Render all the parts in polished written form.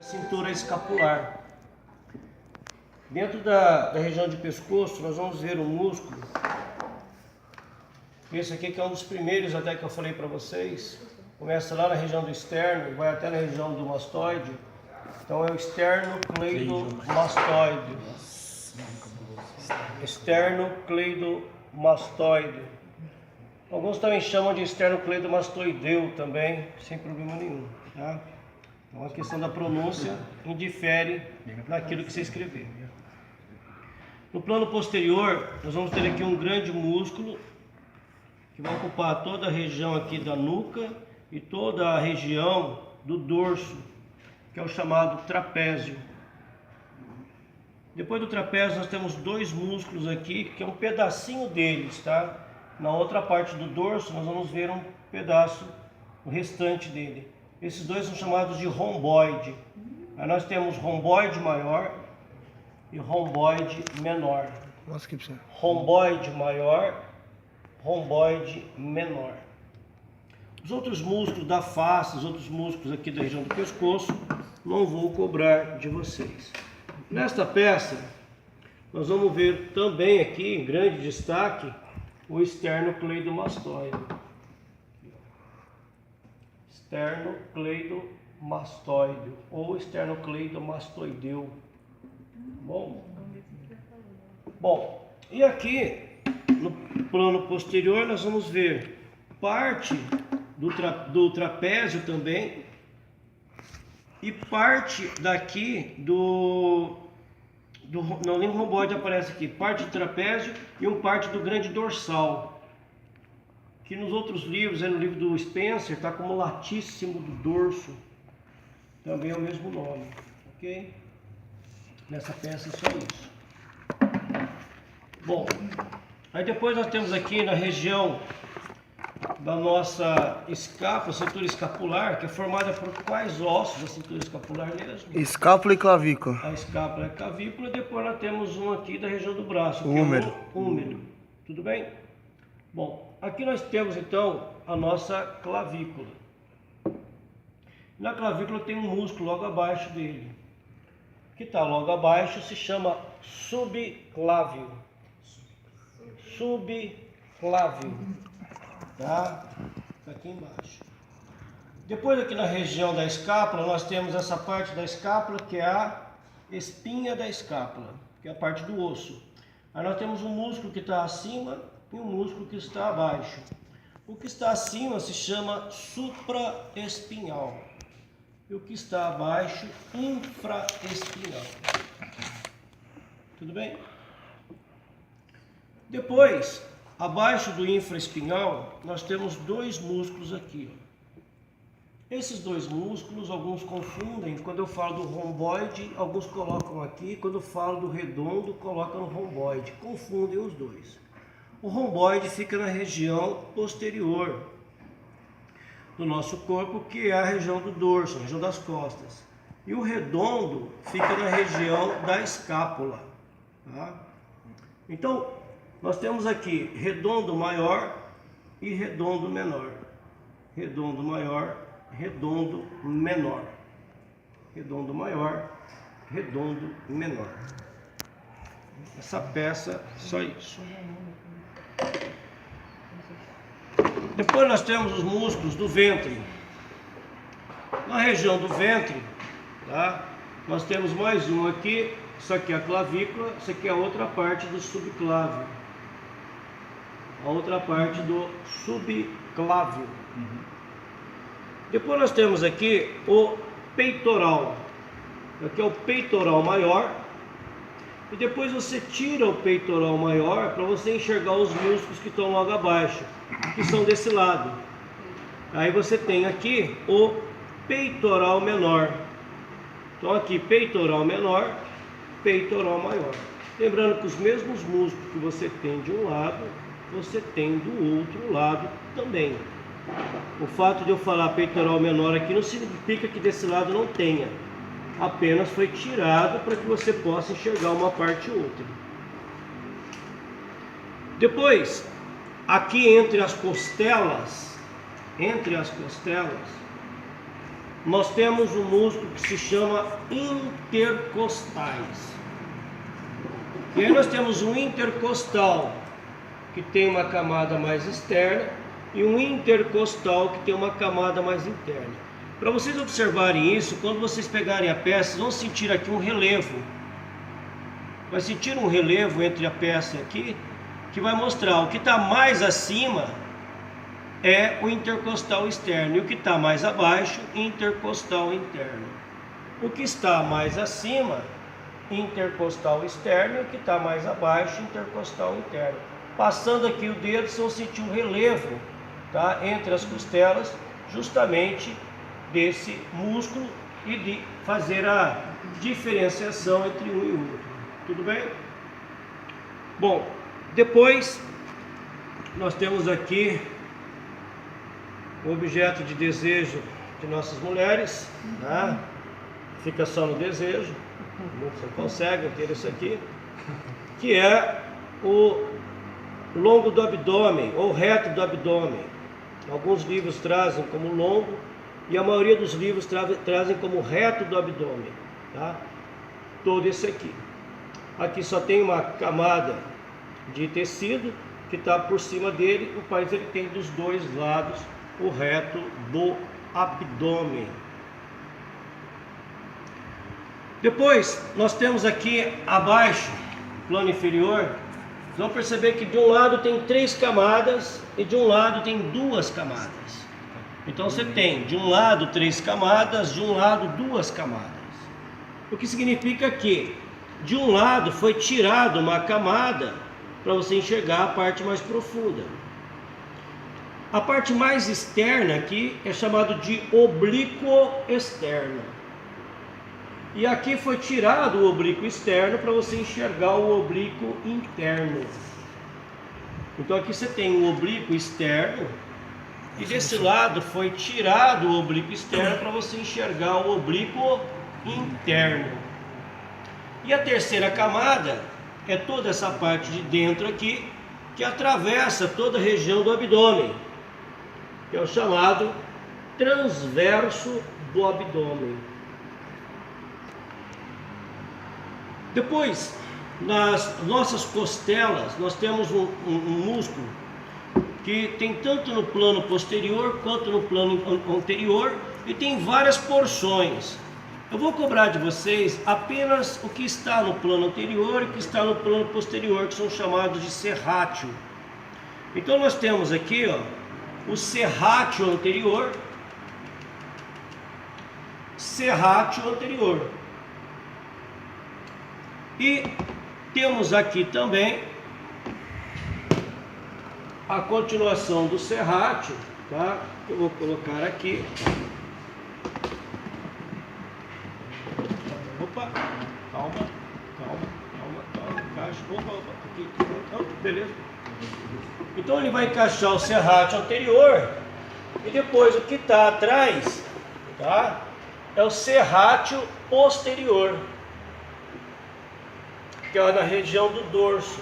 Cintura escapular. Dentro da região de pescoço, nós vamos ver o músculo. Esse aqui que é um dos primeiros até que eu falei para vocês. Começa lá na região do externo e vai até na região do mastoide. Então é o esternocleidomastoide. Esternocleidomastoide. Alguns também chamam de esternocleidomastoideu também, sem problema nenhum, tá? Então a questão da pronúncia indifere naquilo que você escrever. No plano posterior, nós vamos ter aqui um grande músculo que vai ocupar toda a região aqui da nuca e toda a região do dorso, que é o chamado trapézio. Depois do trapézio nós temos dois músculos aqui, que é um pedacinho deles, tá? Na outra parte do dorso nós vamos ver um pedaço, o restante dele. Esses dois são chamados de romboide. Aí nós temos romboide maior e romboide menor. Romboide maior, romboide menor. Os outros músculos da face, os outros músculos aqui da região do pescoço, não vou cobrar de vocês. Nesta peça, nós vamos ver também aqui, em grande destaque, o esternocleidomastoide. Esternocleidomastoide ou esternocleidomastoideu. Bom, e aqui no plano posterior nós vamos ver parte do trapézio também e parte daqui não, nem o romboide aparece aqui, parte do trapézio e parte do grande dorsal, que nos outros livros, no livro do Spencer, está como latíssimo do dorso, também é o mesmo nome, ok? Nessa peça é só isso. Bom, aí depois nós temos aqui na região da nossa escápula, cintura escapular, que é formada por quais ossos da cintura escapular mesmo? Escápula e clavícula. A escápula e a clavícula, e depois nós temos um aqui da região do braço, que úmero. É o úmero. Tudo bem? Bom, aqui nós temos então a nossa clavícula. Na clavícula tem um músculo logo abaixo dele. Que está logo abaixo se chama subclávio. Subclávio. Tá? Aqui embaixo. Depois aqui na região da escápula nós temos essa parte da escápula que é a espinha da escápula, que é a parte do osso. Aí nós temos um músculo que está acima e um músculo que está abaixo. O que está acima se chama supraespinhal e o que está abaixo infraespinhal. Tudo bem? Depois, abaixo do infraespinhal, nós temos dois músculos aqui. Esses dois músculos, alguns confundem. Quando eu falo do romboide, alguns colocam aqui. Quando eu falo do redondo, colocam no romboide. Confundem os dois. O romboide fica na região posterior do nosso corpo, que é a região do dorso, a região das costas. E o redondo fica na região da escápula. Tá? Então, nós temos aqui redondo maior e redondo menor. Redondo maior, redondo menor. Redondo maior, redondo menor. Essa peça, só isso. Depois nós temos os músculos do ventre. Na região do ventre, tá? Nós temos mais um aqui. Isso aqui é a clavícula, isso aqui é a outra parte do subclávio. A outra parte do subclávio. Depois nós temos aqui o peitoral. Aqui é o peitoral maior. E depois você tira o peitoral maior para você enxergar os músculos que estão logo abaixo, que são desse lado. Aí você tem aqui o peitoral menor. Então aqui peitoral menor, peitoral maior. Lembrando que os mesmos músculos que você tem de um lado, você tem do outro lado também. O fato de eu falar peitoral menor aqui não significa que desse lado não tenha. Apenas foi tirado para que você possa enxergar uma parte ou outra. Depois, aqui entre as costelas, nós temos um músculo que se chama intercostais. E aí nós temos um intercostal que tem uma camada mais externa e um intercostal que tem uma camada mais interna. Para vocês observarem isso, quando vocês pegarem a peça, vocês vão sentir aqui um relevo. Vai sentir um relevo entre a peça aqui, que vai mostrar o que está mais acima é o intercostal externo e o que está mais abaixo, intercostal interno. O que está mais acima, intercostal externo, e o que está mais abaixo, intercostal interno. Passando aqui o dedo, vocês vão sentir um relevo, tá, entre as costelas, justamente desse músculo e de fazer a diferenciação entre um e outro. Tudo bem? Bom, depois nós temos aqui o objeto de desejo de nossas mulheres, tá? Fica só no desejo, muitos não conseguem ter isso aqui, que é o longo do abdômen ou reto do abdômen. Alguns livros trazem como longo e a maioria dos livros trazem como reto do abdômen, tá? Todo esse aqui. Aqui só tem uma camada de tecido que está por cima dele, mas ele tem dos dois lados o reto do abdômen. Depois nós temos aqui abaixo, plano inferior, vocês vão perceber que de um lado tem 3 camadas e de um lado tem 2 camadas. Então você tem de um lado 3 camadas, de um lado 2 camadas. O que significa que de um lado foi tirado uma camada para você enxergar a parte mais profunda. A parte mais externa aqui é chamado de oblíquo externo. E aqui foi tirado o oblíquo externo para você enxergar o oblíquo interno. Então aqui você tem o oblíquo externo e desse lado foi tirado o oblíquo externo para você enxergar o oblíquo interno. E a terceira camada é toda essa parte de dentro aqui que atravessa toda a região do abdômen, que é o chamado transverso do abdômen. Depois, nas nossas costelas, nós temos um músculo que tem tanto no plano posterior quanto no plano anterior e tem várias porções. Eu vou cobrar de vocês apenas o que está no plano anterior e o que está no plano posterior, que são chamados de serrátil. Então nós temos aqui, ó, o serrátil anterior, serrátil anterior. E temos aqui também a continuação do serrátil, tá? Eu vou colocar aqui. Opa, calma, encaixa. Opa, aqui. Então, beleza. Então ele vai encaixar o serrátil anterior e depois o que está atrás, tá? É o serrátil posterior, que é na região do dorso,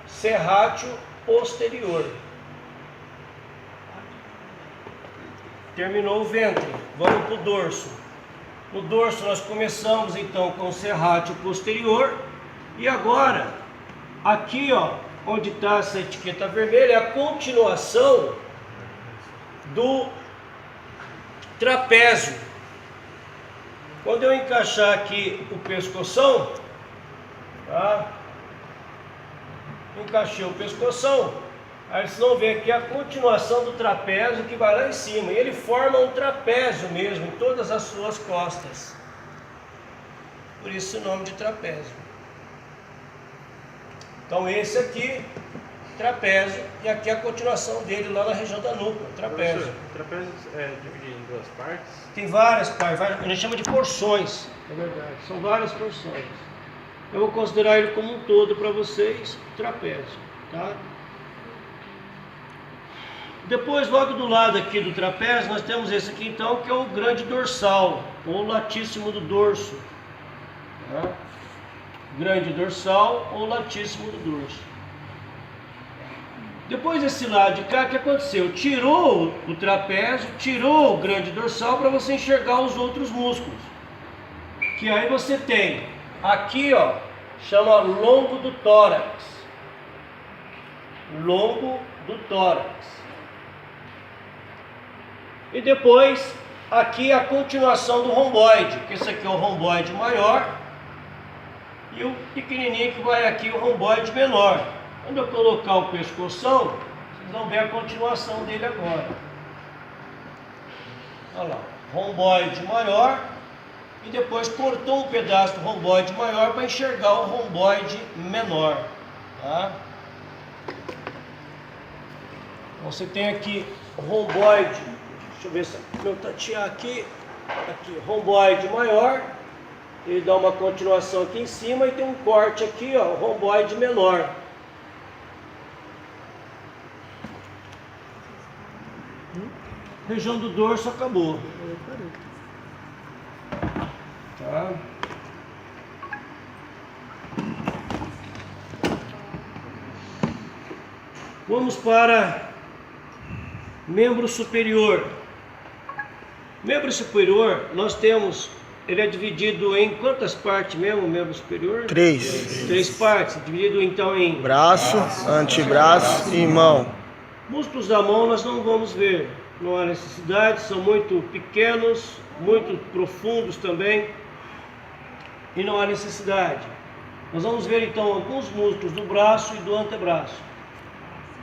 serrátil posterior. Terminou o ventre, vamos para o dorso. No dorso nós começamos então com o serrátil posterior e agora, aqui ó, onde está essa etiqueta vermelha, é a continuação do trapézio. Quando eu encaixar aqui o pescoção, tá? Encaixei o pescoção, aí vocês vão ver aqui a continuação do trapézio que vai lá em cima, e ele forma um trapézio mesmo em todas as suas costas, por isso o nome de trapézio. Então esse aqui, trapézio, e aqui a continuação dele lá na região da nuca, trapézio. O trapézio é dividido em 2 partes? Tem várias partes, a gente chama de porções, é verdade, são várias porções. Eu vou considerar ele como um todo para vocês, trapézio, tá? Depois, logo do lado aqui do trapézio, nós temos esse aqui então, que é o grande dorsal, ou latíssimo do dorso, tá? Grande dorsal ou latíssimo do dorso. Depois desse lado de cá, o que aconteceu? Tirou o trapézio, tirou o grande dorsal para você enxergar os outros músculos. Que aí você tem aqui, ó, chama longo do tórax. Longo do tórax. E depois, aqui a continuação do romboide, que esse aqui é o romboide maior, e o pequenininho que vai aqui, o romboide menor. Quando eu colocar o pescoção, vocês vão ver a continuação dele agora. Olha lá, romboide maior, e depois cortou um pedaço do romboide maior para enxergar o romboide menor. Tá? Então você tem aqui o romboide, deixa eu ver se meu tatear aqui, romboide maior, ele dá uma continuação aqui em cima e tem um corte aqui, ó, romboide menor. Região do dorso acabou. Tá? Vamos para membro superior. Membro superior, nós temos, ele é dividido em quantas partes mesmo, o membro superior? 3. 3 partes, dividido então em Braço, antebraço e mão. músculos da mão nós não vamos ver, não há necessidade, são muito pequenos, muito profundos também, e não há necessidade. Nós vamos ver então alguns músculos do braço e do antebraço.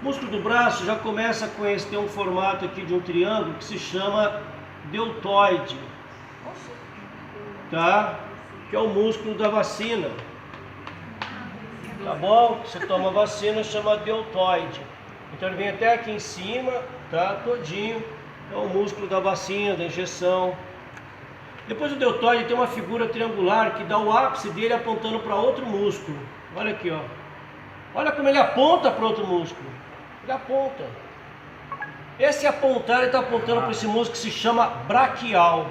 O músculo do braço já começa a conhecer, tem um formato aqui de um triângulo que se chama deltoide, tá? Que é o músculo da vacina, tá bom? Você toma vacina, chama deltoide. Então ele vem até aqui em cima, tá? Todinho, é o músculo da vacina, da injeção. Depois do deltoide tem uma figura triangular que dá o ápice dele apontando para outro músculo. Olha aqui, ó. Olha como ele aponta para outro músculo. Ele aponta. Esse apontar, ele está apontando para esse músculo que se chama braquial.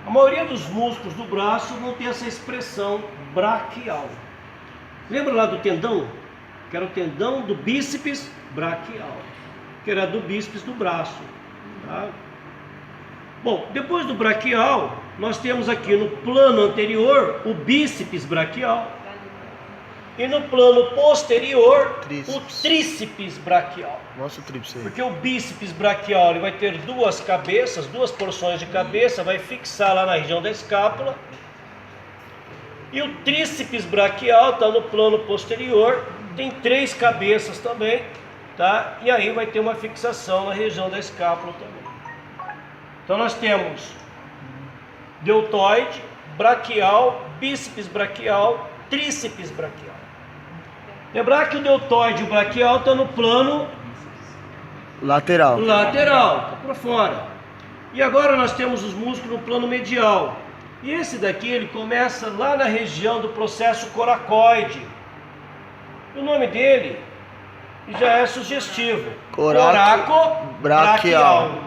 A maioria dos músculos do braço vão ter essa expressão braquial. Lembra lá do tendão? Que era o tendão do bíceps braquial, que era do bíceps do braço. Tá? Bom, depois do braquial, nós temos aqui no plano anterior o bíceps braquial. E no plano posterior, o tríceps braquial. Mostra o tríceps aí. Porque o bíceps braquial ele vai ter duas cabeças, duas porções de cabeça, vai fixar lá na região da escápula. E o tríceps braquial está no plano posterior, tem 3 cabeças também, tá? E aí vai ter uma fixação na região da escápula também. Então nós temos deltoide, braquial, bíceps braquial, tríceps braquial. Lembrar que o deltoide e o braquial estão no plano lateral, está para fora. E agora nós temos os músculos no plano medial. E esse daqui ele começa lá na região do processo coracoide. O nome dele já é sugestivo. Coracobraquial.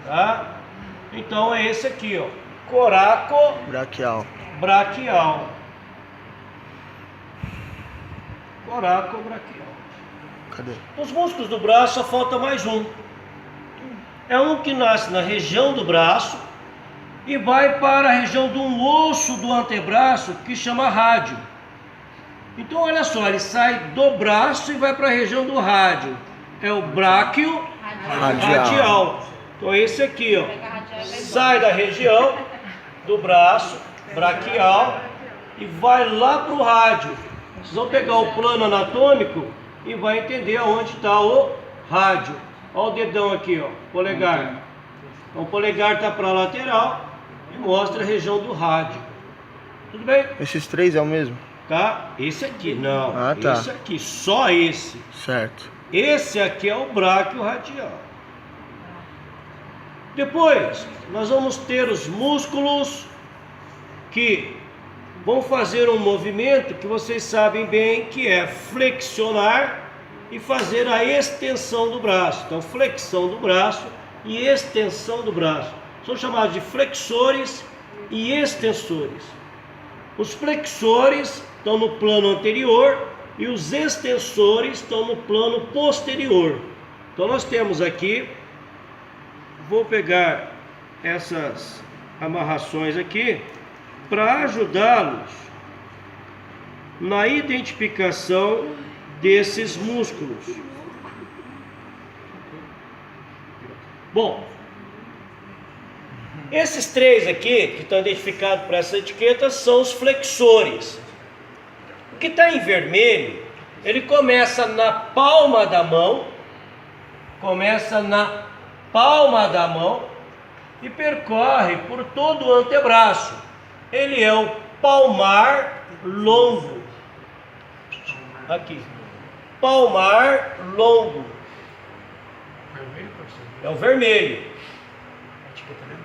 Tá? Então é esse aqui, ó. Coracobraquial. Coracobraquial. Cadê? Os músculos do braço só falta mais um. É um que nasce na região do braço e vai para a região do osso do antebraço que chama rádio. Então olha só, ele sai do braço e vai para a região do rádio. É o bráquio radial. Então esse aqui, ó, sai da região do braço braquial e vai lá para o rádio. Vocês vão pegar o plano anatômico e vai entender aonde está o rádio. Olha o dedão aqui, ó, polegar. Então o polegar está para a lateral e mostra a região do rádio. Tudo bem? Esses 3 é o mesmo? Tá? Esse aqui, não. Ah, tá. Esse aqui, só esse. Certo. Esse aqui é o bráquio radial. Depois, nós vamos ter os músculos que vão fazer um movimento que vocês sabem bem que é flexionar e fazer a extensão do braço. Então, flexão do braço e extensão do braço. São chamados de flexores e extensores. Os flexores estão no plano anterior e os extensores estão no plano posterior. Então nós temos aqui, vou pegar essas amarrações aqui para ajudá-los na identificação desses músculos. Bom, esses três aqui, que estão identificados por essa etiqueta, são os flexores. O que está em vermelho, ele começa na palma da mão, e percorre por todo o antebraço. Ele é o palmar longo. Aqui. Palmar longo. É o vermelho.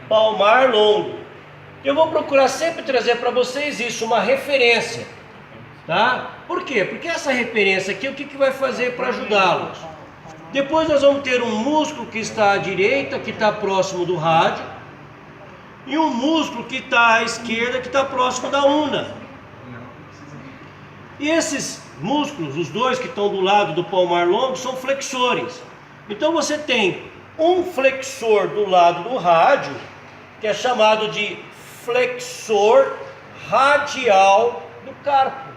Palmar longo. Eu vou procurar sempre trazer para vocês isso, uma referência. Tá? Por quê? Porque essa referência aqui, o que vai fazer para ajudá-los? Depois nós vamos ter um músculo que está à direita, que está próximo do rádio, e um músculo que está à esquerda, que está próximo da una. E esses músculos, os dois que estão do lado do palmar longo, são flexores. Então você tem um flexor do lado do rádio, que é chamado de flexor radial do carpo.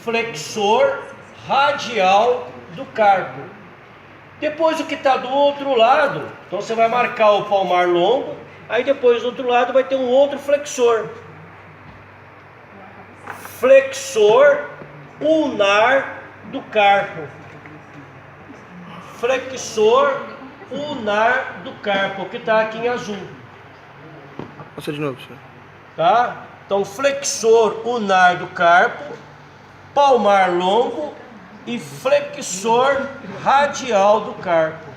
Flexor radial do carpo. Depois o que está do outro lado, então você vai marcar o palmar longo, aí depois do outro lado vai ter um outro flexor. Flexor ulnar do carpo. Flexor ulnar do carpo, que está aqui em azul. Mostra de novo, senhor. Tá? Então, flexor ulnar do carpo, palmar longo e flexor radial do carpo.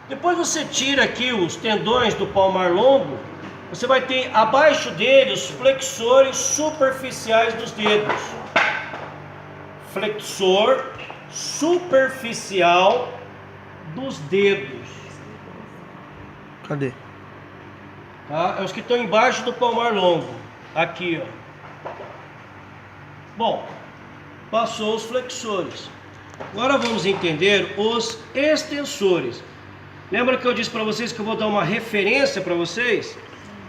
Depois você tira aqui os tendões do palmar longo, você vai ter abaixo dele os flexores superficiais dos dedos. Flexor superficial dos dedos. Cadê? Tá? É os que estão embaixo do palmar longo. Aqui, ó. Bom, passou os flexores. Agora vamos entender os extensores. Lembra que eu disse para vocês que eu vou dar uma referência para vocês?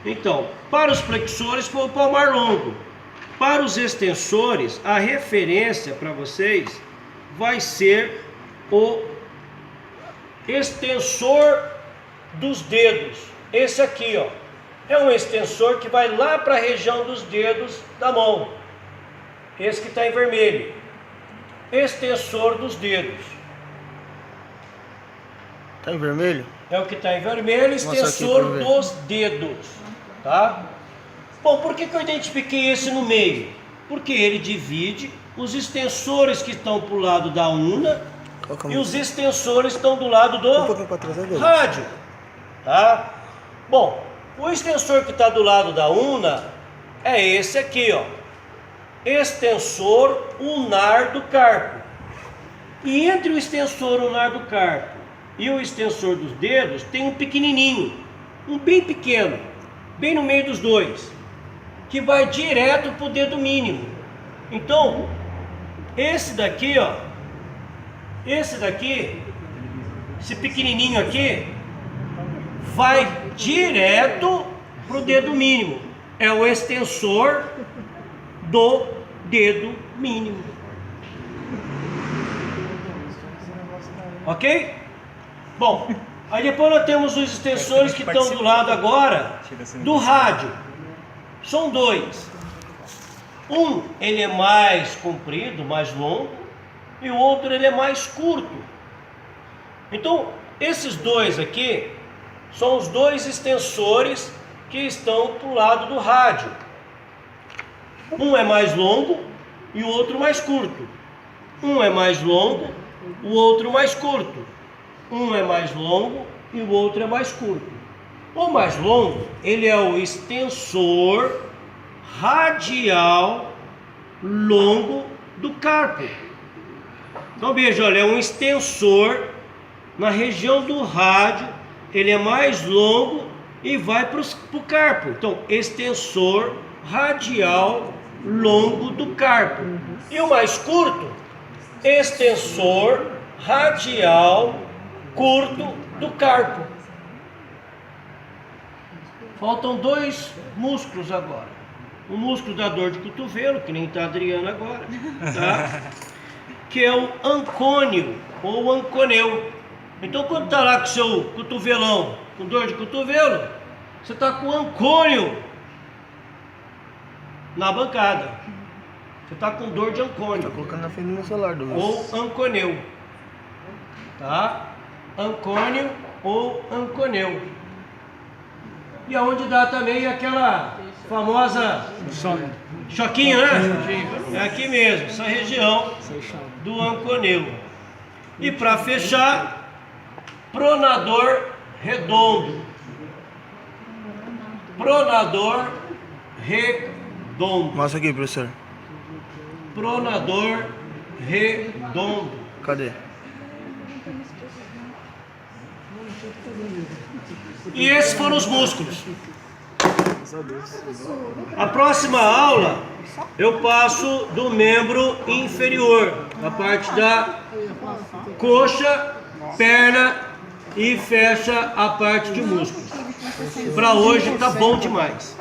Então, para os flexores foi o palmar longo. Para os extensores, a referência para vocês vai ser o extensor dos dedos. Esse aqui, ó, é um extensor que vai lá para a região dos dedos da mão. Esse que está em vermelho. Extensor dos dedos. Tá em vermelho? É o que está em vermelho, extensor dos dedos. Tá? Bom, por que eu identifiquei esse no meio? Porque ele divide os extensores que estão para o lado da una e os extensores estão do lado do rádio. Tá? Bom, o extensor que está do lado da una é esse aqui, ó. Extensor ulnar do carpo. E entre o extensor ulnar do carpo e o extensor dos dedos tem um pequenininho, um bem pequeno, bem no meio dos dois, que vai direto para o dedo mínimo. Então, esse daqui, ó, esse pequenininho aqui, vai direto para o dedo mínimo. É o extensor do dedo mínimo. Ok? Bom, aí depois nós temos os extensores que estão do lado agora do rádio. São dois. Um, ele é mais comprido, mais longo, e o outro ele é mais curto. Então, esses dois aqui são os dois extensores que estão para o lado do rádio. Um é mais longo e o outro mais curto. Um é mais longo, o outro mais curto. Um é mais longo e o outro é mais curto. O mais longo, ele é o extensor radial longo do carpo. Então veja, olha, é um extensor na região do rádio, ele é mais longo e vai para o carpo. Então, extensor radial longo do carpo. E o mais curto, extensor radial curto do carpo. Faltam dois músculos agora. O músculo da dor de cotovelo, que nem está a Adriana agora, tá? Que é o ancônio ou anconeu. Então, quando está lá com o seu cotovelão com dor de cotovelo, você está com o ancônio na bancada. Você está com dor de ancônio. Tá colocando na frente do meu celular, Douglas. Ou anconeu. Tá? Ancônio ou anconeu. E aonde dá também aquela famosa choquinho, né? É aqui mesmo, essa região do anconeu. E para fechar, pronador redondo. Pronador redondo. Mostra aqui, professor. Pronador redondo. Cadê? E esses foram os músculos. A próxima aula eu passo do membro inferior, a parte da coxa, perna e fecha a parte de músculos. Para hoje tá bom demais.